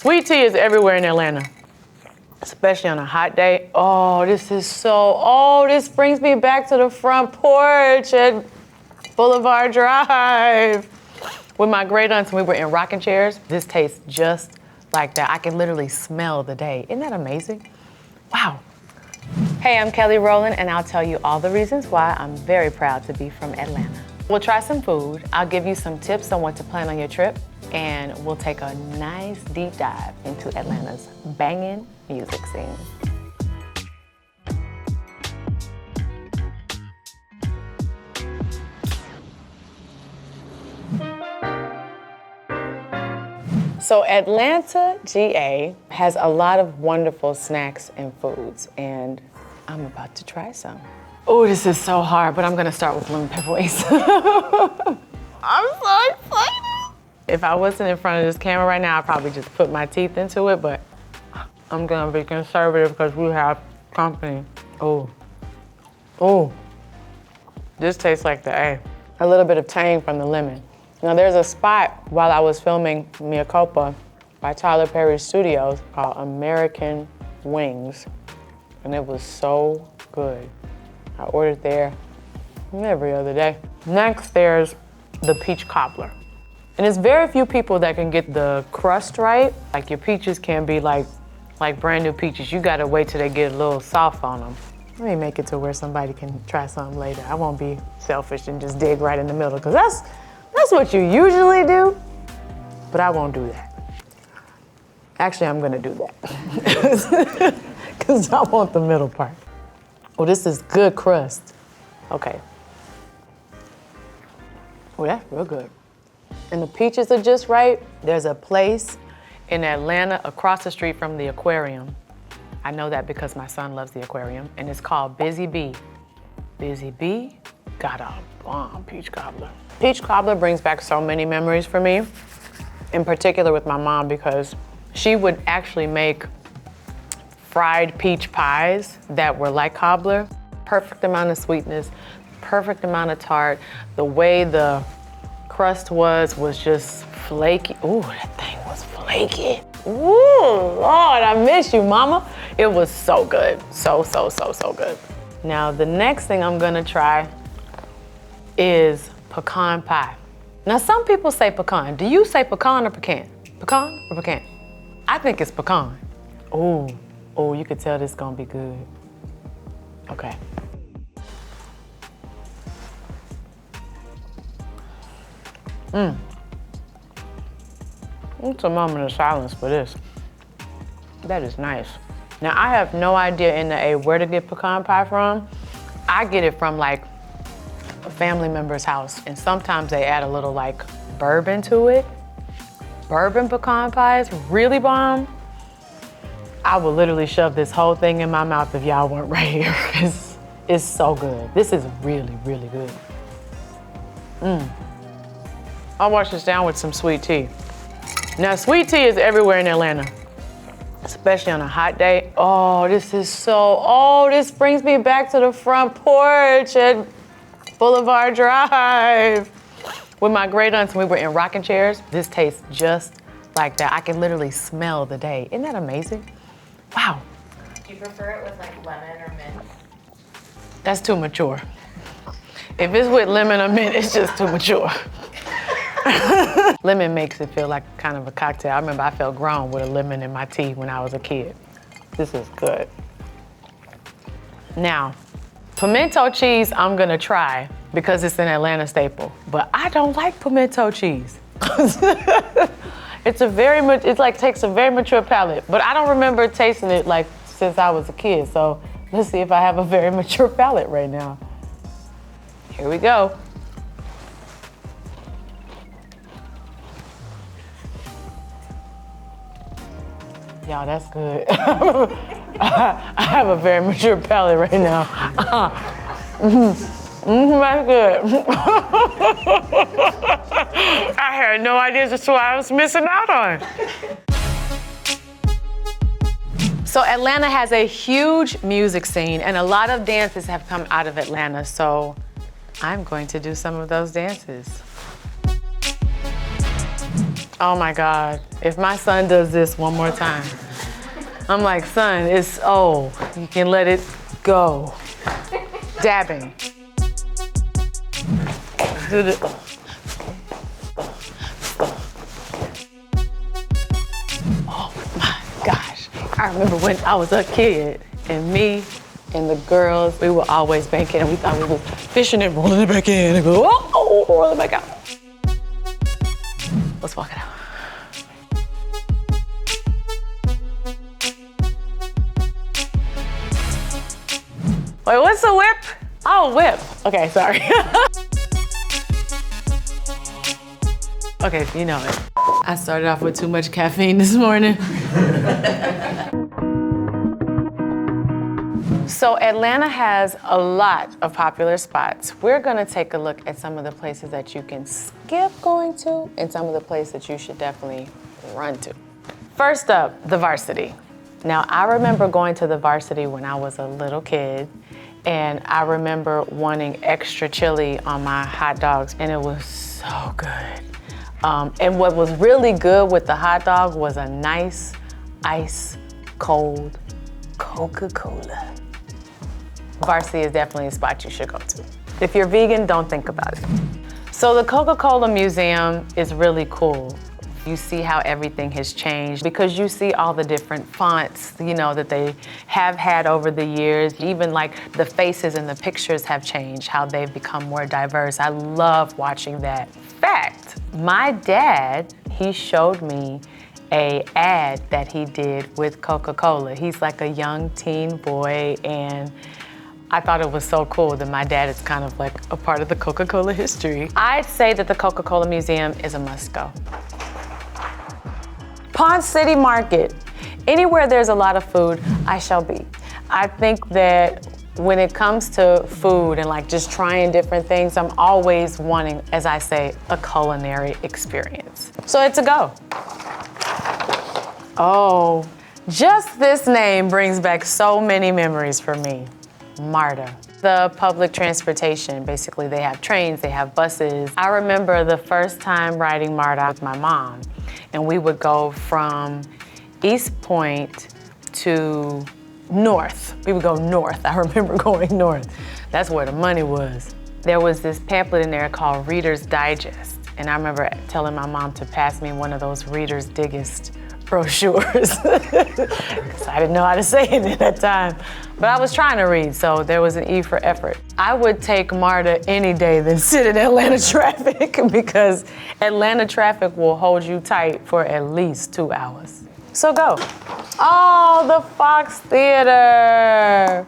Sweet tea is everywhere in Atlanta, especially on a hot day. Oh, this brings me back to the front porch at Boulevard Drive with my great aunts. We were in rocking chairs. This tastes just like that. I can literally smell the day. Isn't that amazing? Wow. Hey, I'm Kelly Rowland, and I'll tell you all the reasons why I'm very proud to be from Atlanta. We'll try some food. I'll give you some tips on what to plan on your trip, and we'll take a nice deep dive into Atlanta's banging music scene. So Atlanta, GA, has a lot of wonderful snacks and foods, and I'm about to try some. Oh, this is so hard, but I'm gonna start with lemon pepper wings. I'm so excited. If I wasn't in front of this camera right now, I'd probably just put my teeth into it, but I'm gonna be conservative because we have company. Oh, this tastes like the A. A little bit of tang from the lemon. Now there's a spot while I was filming MEA CULPA by Tyler Perry's Studios called American Wings, and it was so good. I ordered there every other day. Next, there's the peach cobbler. And there's very few people that can get the crust right. Like your peaches can be like brand new peaches. You gotta wait till they get a little soft on them. Let me make it to where somebody can try something later. I won't be selfish and just dig right in the middle, because that's what you usually do, but I won't do that. Actually, I'm gonna do that, because I want the middle part. Oh, this is good crust. Okay. Oh, that's real good. And the peaches are just right. There's a place in Atlanta across the street from the aquarium. I know that because my son loves the aquarium, and it's called Busy Bee. Busy Bee got a bomb peach cobbler. Peach cobbler brings back so many memories for me, in particular with my mom, because she would actually make fried peach pies that were like cobbler. Perfect amount of sweetness, perfect amount of tart. The way the crust was just flaky. Ooh, that thing was flaky. Ooh, Lord, I miss you, Mama. It was so good, so good. Now, the next thing I'm gonna try is pecan pie. Now, some people say pecan. Do you say pecan or pecan? Pecan or pecan? I think it's pecan. Oh, you could tell this is gonna be good. Okay. It's a moment of silence for this. That is nice. Now, I have no idea in the A where to get pecan pie from. I get it from like a family member's house, and sometimes they add a little like bourbon to it. Bourbon pecan pie is really bomb. I would literally shove this whole thing in my mouth if y'all weren't right here, because it's so good. This is really, really good. I'll wash this down with some sweet tea. Now, sweet tea is everywhere in Atlanta, especially on a hot day. Oh, this brings me back to the front porch at Boulevard Drive with my great aunts. We were in rocking chairs. This tastes just like that. I can literally smell the day. Isn't that amazing? Wow. Do you prefer it with like lemon or mint? That's too mature. If it's with lemon or mint, it's just too mature. Lemon makes it feel like kind of a cocktail. I remember I felt grown with a lemon in my tea when I was a kid. This is good. Now, pimento cheese I'm gonna try because it's an Atlanta staple, but I don't like pimento cheese. Takes a very mature palate, but I don't remember tasting it like since I was a kid, so let's see if I have a very mature palate right now. Here we go. Y'all, that's good. I have a very mature palate right now. That's good. I had no idea that's what I was missing out on. So Atlanta has a huge music scene, and a lot of dances have come out of Atlanta, so I'm going to do some of those dances. Oh my God. If my son does this one more time, I'm like, son, you can let it go. Dabbing. Do the, oh my gosh. I remember when I was a kid and me and the girls, we were always banking and we thought we were fishing and rolling it back in and go, oh, roll it back out. Let's walk it out. Wait, what's the whip? Oh, whip. Okay, sorry. Okay, you know it. I started off with too much caffeine this morning. So Atlanta has a lot of popular spots. We're gonna take a look at some of the places that you can skip going to and some of the places that you should definitely run to. First up, the Varsity. Now, I remember going to the Varsity when I was a little kid, and I remember wanting extra chili on my hot dogs, and it was so good. And what was really good with the hot dog was a nice, ice cold Coca-Cola. Varsity is definitely a spot you should go to. If you're vegan, don't think about it. So the Coca-Cola Museum is really cool. You see how everything has changed because you see all the different fonts, you know, that they have had over the years. Even like the faces and the pictures have changed, how they've become more diverse. I love watching that. Fact, my dad, he showed me an ad that he did with Coca-Cola. He's like a young teen boy, and I thought it was so cool that my dad is kind of like a part of the Coca-Cola history. I'd say that the Coca-Cola Museum is a must-go. Pond City Market. Anywhere there's a lot of food, I shall be. I think that when it comes to food and like just trying different things, I'm always wanting, as I say, a culinary experience. So it's a go. Oh, just this name brings back so many memories for me. MARTA. The public transportation, basically they have trains, they have buses. I remember the first time riding MARTA with my mom, and we would go from East Point to north. We would go north. I remember going north. That's where the money was. There was this pamphlet in there called Reader's Digest, and I remember telling my mom to pass me one of those Reader's Digest brochures because I didn't know how to say it at that time. But I was trying to read, so there was an E for effort. I would take MARTA any day than sit in Atlanta traffic because Atlanta traffic will hold you tight for at least 2 hours. So go. Oh, the Fox Theater.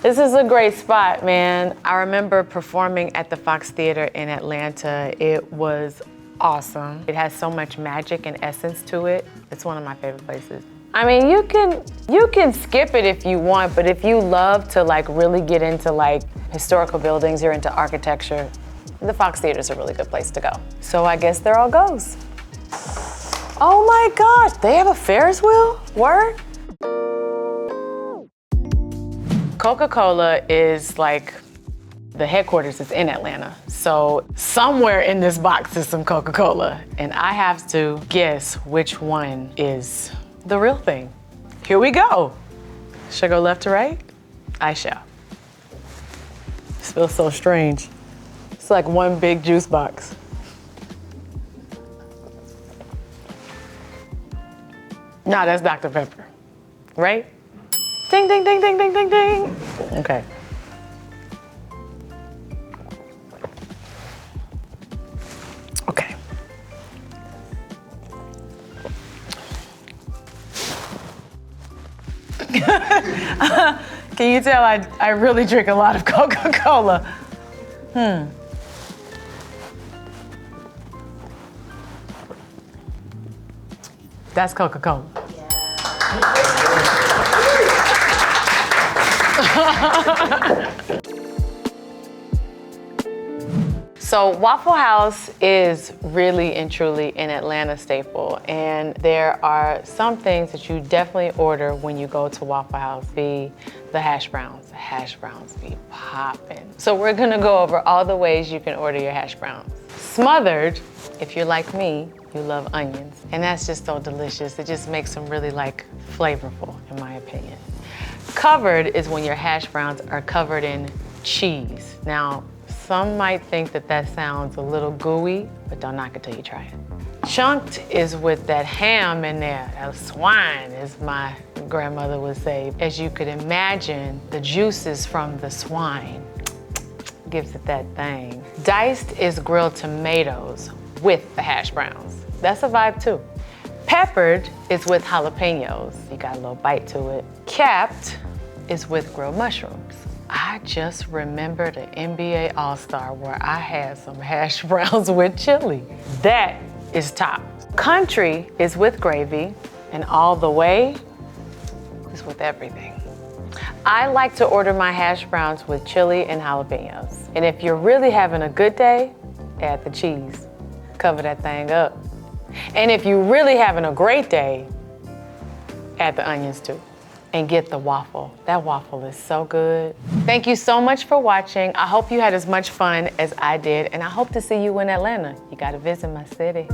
This is a great spot, man. I remember performing at the Fox Theater in Atlanta. It was awesome. It has so much magic and essence to it. It's one of my favorite places. I mean, you can skip it if you want, but if you love to like really get into like historical buildings, you're into architecture, the Fox Theater is a really good place to go. So I guess there all goes. Oh my gosh, they have a Ferris wheel? Word? Coca-Cola is like, the headquarters is in Atlanta. So somewhere in this box is some Coca-Cola, and I have to guess which one is the real thing. Here we go. Should I go left to right? I shall. This feels so strange. It's like one big juice box. No, that's Dr. Pepper, right? Ding, ding, ding, ding, ding, ding, ding. Okay. Okay. Can you tell I really drink a lot of Coca-Cola? That's Coca-Cola. So So Waffle House is really and truly an Atlanta staple, and there are some things that you definitely order when you go to Waffle House. Be the hash browns. The hash browns be popping. So we're gonna go over all the ways you can order your hash browns. Smothered, if you're like me, you love onions, and that's just so delicious. It just makes them really like flavorful, in my opinion. Covered is when your hash browns are covered in cheese. Now, some might think that that sounds a little gooey, but don't knock it till you try it. Chunked is with that ham in there, that swine, as my grandmother would say. As you could imagine, the juices from the swine gives it that thing. Diced is grilled tomatoes with the hash browns. That's a vibe too. Peppered is with jalapenos. You got a little bite to it. Capped is with grilled mushrooms. I just remembered an NBA All-Star where I had some hash browns with chili. That is top. Country is with gravy, and all the way is with everything. I like to order my hash browns with chili and jalapenos. And if you're really having a good day, add the cheese. Cover that thing up. And if you're really having a great day, add the onions too. And get the waffle. That waffle is so good. Thank you so much for watching. I hope you had as much fun as I did, and I hope to see you in Atlanta. You gotta visit my city.